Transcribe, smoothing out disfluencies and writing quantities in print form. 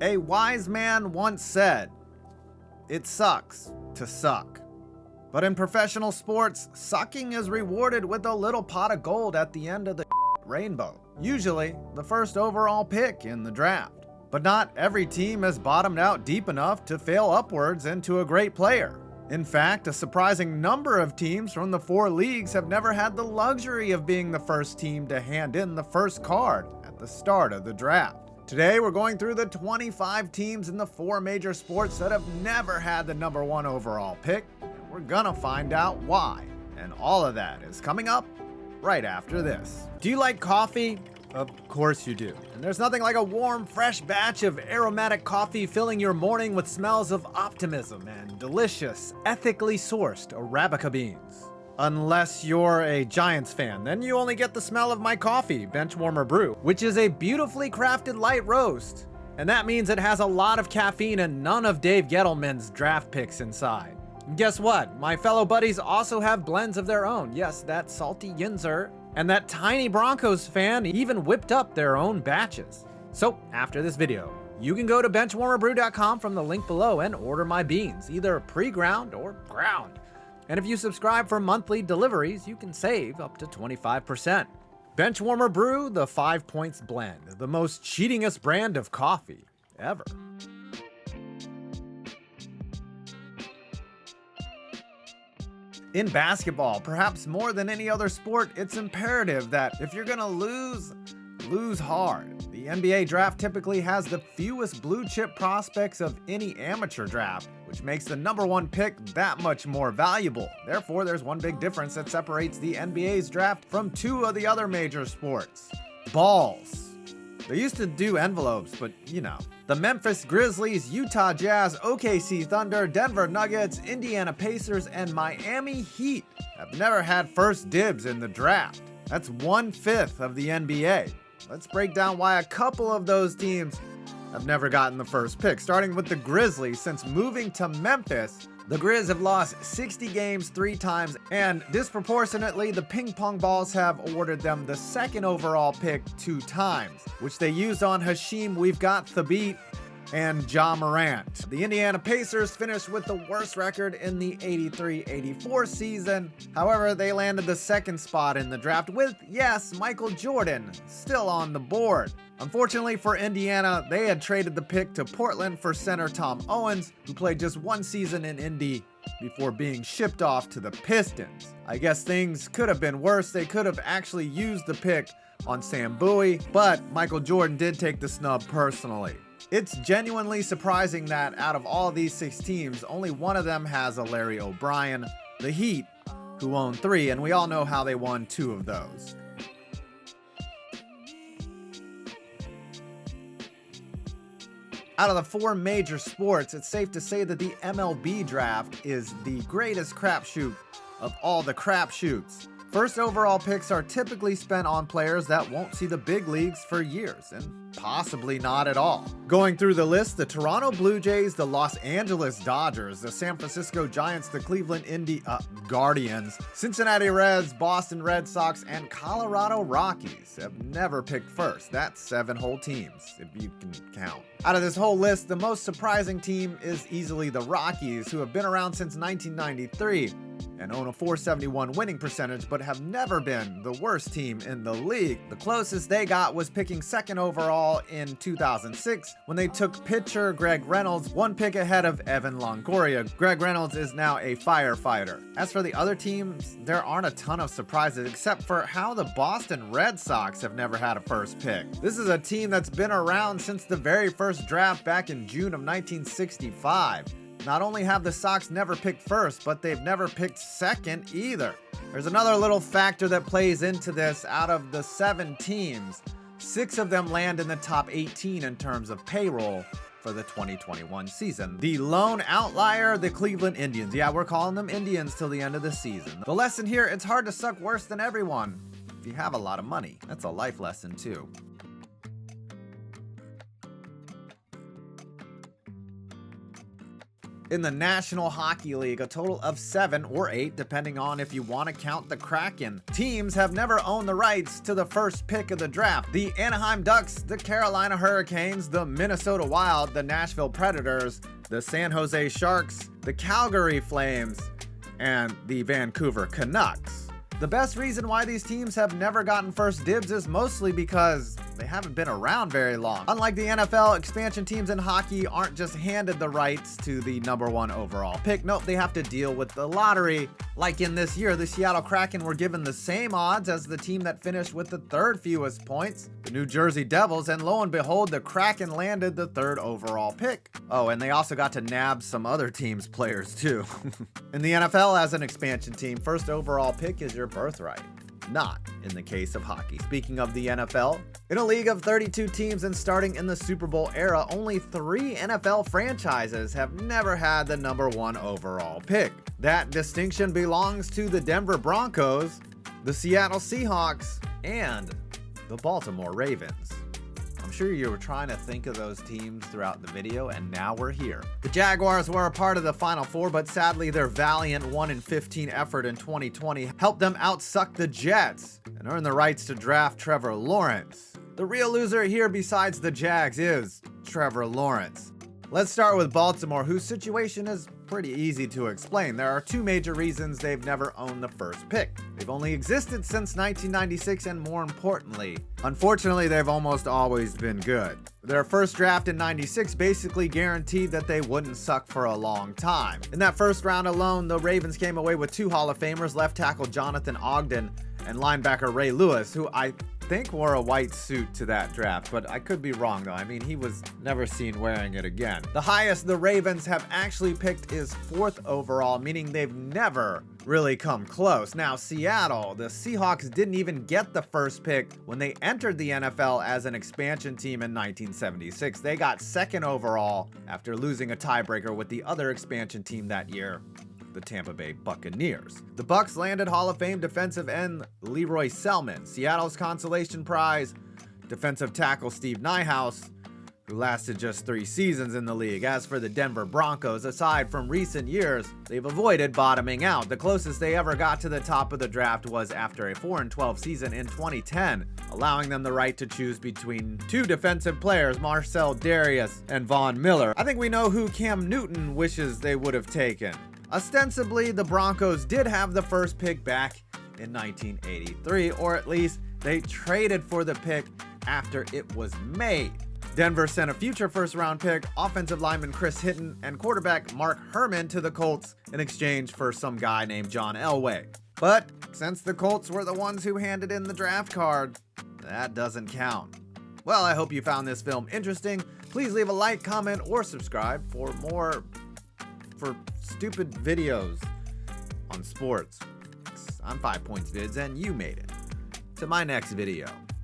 A wise man once said, "It sucks to suck." But in professional sports, sucking is rewarded with a little pot of gold at the end of the rainbow. Usually, the first overall pick in the draft. But not every team has bottomed out deep enough to fail upwards into a great player. In fact, a surprising number of teams from the 4 leagues have never had the luxury of being the first team to hand in the first card at the start of the draft. Today, we're going through the 25 teams in the 4 major sports that have never had the number 1 overall pick, and we're gonna find out why. And all of that is coming up right after this. Do you like coffee? Of course you do. And there's nothing like a warm, fresh batch of aromatic coffee filling your morning with smells of optimism and delicious, ethically sourced Arabica beans. Unless you're a Giants fan, then you only get the smell of my coffee, Benchwarmer Brew, which is a beautifully crafted light roast. And that means it has a lot of caffeine and none of Dave Gettleman's draft picks inside. And guess what? My fellow buddies also have blends of their own. Yes, that salty Yinzer. And that tiny Broncos fan even whipped up their own batches. So after this video, you can go to benchwarmerbrew.com from the link below and order my beans, either pre-ground or ground. And if you subscribe for monthly deliveries, you can save up to 25%. Benchwarmer Brew, the 5 Points Blend, the most cheatingest brand of coffee ever. In basketball, perhaps more than any other sport, it's imperative that if you're gonna lose hard. The NBA draft typically has the fewest blue chip prospects of any amateur draft, which makes the number 1 pick that much more valuable. Therefore, there's one big difference that separates the NBA's draft from 2 of the other major sports. Balls. They used to do envelopes, but you know. The Memphis Grizzlies, Utah Jazz, OKC Thunder, Denver Nuggets, Indiana Pacers, and Miami Heat have never had first dibs in the draft. That's 1/5 of the NBA. Let's break down why a couple of those teams have never gotten the first pick, starting with the Grizzlies. Since moving to Memphis, the Grizz have lost 60 games 3 times, and disproportionately, the ping pong balls have awarded them the 2nd overall pick 2 times, which they used on Hashim We've Got Thabit and Ja Morant. The Indiana Pacers finished with the worst record in the 83-84 season. However, they landed the 2nd spot in the draft with, yes, Michael Jordan still on the board. Unfortunately for Indiana, they had traded the pick to Portland for center Tom Owens, who played just 1 season in Indy before being shipped off to the Pistons. I guess things could have been worse. They could have actually used the pick on Sam Bowie, but Michael Jordan did take the snub personally. It's genuinely surprising that out of all these 6 teams, only one of them has a Larry O'Brien, the Heat, who own 3, and we all know how they won 2 of those. Out of the 4 major sports, it's safe to say that the MLB draft is the greatest crapshoot of all the crapshoots. First overall picks are typically spent on players that won't see the big leagues for years, and possibly not at all. Going through the list, the Toronto Blue Jays, the Los Angeles Dodgers, the San Francisco Giants, the Cleveland Guardians, Cincinnati Reds, Boston Red Sox, and Colorado Rockies have never picked first. That's 7 whole teams, if you can count. Out of this whole list, the most surprising team is easily the Rockies, who have been around since 1993 and own a .471 winning percentage, but have never been the worst team in the league. The closest they got was picking 2nd overall in 2006 when they took pitcher Greg Reynolds 1 pick ahead of Evan Longoria. Greg Reynolds is now a firefighter. As for the other teams, there aren't a ton of surprises except for how the Boston Red Sox have never had a first pick. This is a team that's been around since the very first draft back in June of 1965. Not only have the Sox never picked first, but they've never picked 2nd either. There's another little factor that plays into this. Out of the 7 teams, 6 of them land in the top 18 in terms of payroll for the 2021 season. The lone outlier, the Cleveland Indians. Yeah, we're calling them Indians till the end of the season. The lesson here, it's hard to suck worse than everyone if you have a lot of money. That's a life lesson too. In the National Hockey League, a total of 7 or 8, depending on if you want to count the Kraken, teams have never owned the rights to the first pick of the draft. The Anaheim Ducks, the Carolina Hurricanes, the Minnesota Wild, the Nashville Predators, the San Jose Sharks, the Calgary Flames, and the Vancouver Canucks. The best reason why these teams have never gotten first dibs is mostly because they haven't been around very long. Unlike the NFL, expansion teams in hockey aren't just handed the rights to the #1 overall pick. Nope, they have to deal with the lottery. Like in this year, the Seattle Kraken were given the same odds as the team that finished with the 3rd fewest points, the New Jersey Devils, and lo and behold, the Kraken landed the 3rd overall pick. Oh, and they also got to nab some other teams' players too. In the NFL, as an expansion team, 1st overall pick is your birthright. Not in the case of hockey. Speaking of the NFL, in a league of 32 teams and starting in the Super Bowl era, only 3 NFL franchises have never had the #1 overall pick. That distinction belongs to the Denver Broncos, the Seattle Seahawks, and the Baltimore Ravens. I'm sure you were trying to think of those teams throughout the video, and now we're here. The Jaguars were a part of the Final Four, but sadly their valiant 1-15 effort in 2020 helped them outsuck the Jets and earn the rights to draft Trevor Lawrence. The real loser here besides the Jags is Trevor Lawrence. Let's start with Baltimore, whose situation is pretty easy to explain. There are 2 major reasons they've never owned the first pick. They've only existed since 1996, and more importantly, unfortunately, they've almost always been good. Their first draft in 96 basically guaranteed that they wouldn't suck for a long time. In that first round alone, the Ravens came away with 2 Hall of Famers, left tackle Jonathan Ogden and linebacker Ray Lewis, who I think wore a white suit to that draft, but I could be wrong though. I mean, he was never seen wearing it again. The highest the Ravens have actually picked is 4th overall, meaning they've never really come close. Now, Seattle, the Seahawks didn't even get the first pick when they entered the NFL as an expansion team in 1976. They got 2nd overall after losing a tiebreaker with the other expansion team that year, the Tampa Bay Buccaneers. The Bucs landed Hall of Fame defensive end Leroy Selman, Seattle's consolation prize defensive tackle Steve Nyhouse, who lasted just 3 seasons in the league. As for the Denver Broncos, aside from recent years, they've avoided bottoming out. The closest they ever got to the top of the draft was after a 4-12 season in 2010, allowing them the right to choose between 2 defensive players, Marcel Darius and Von Miller. I think we know who Cam Newton wishes they would have taken. Ostensibly, the Broncos did have the first pick back in 1983, or at least they traded for the pick after it was made. Denver sent a future first-round pick, offensive lineman Chris Hinton, and quarterback Mark Herman to the Colts in exchange for some guy named John Elway. But since the Colts were the ones who handed in the draft card, that doesn't count. Well, I hope you found this film interesting. Please leave a like, comment, or subscribe for more stupid videos on sports. I'm 5 Points Vids, and you made it to my next video.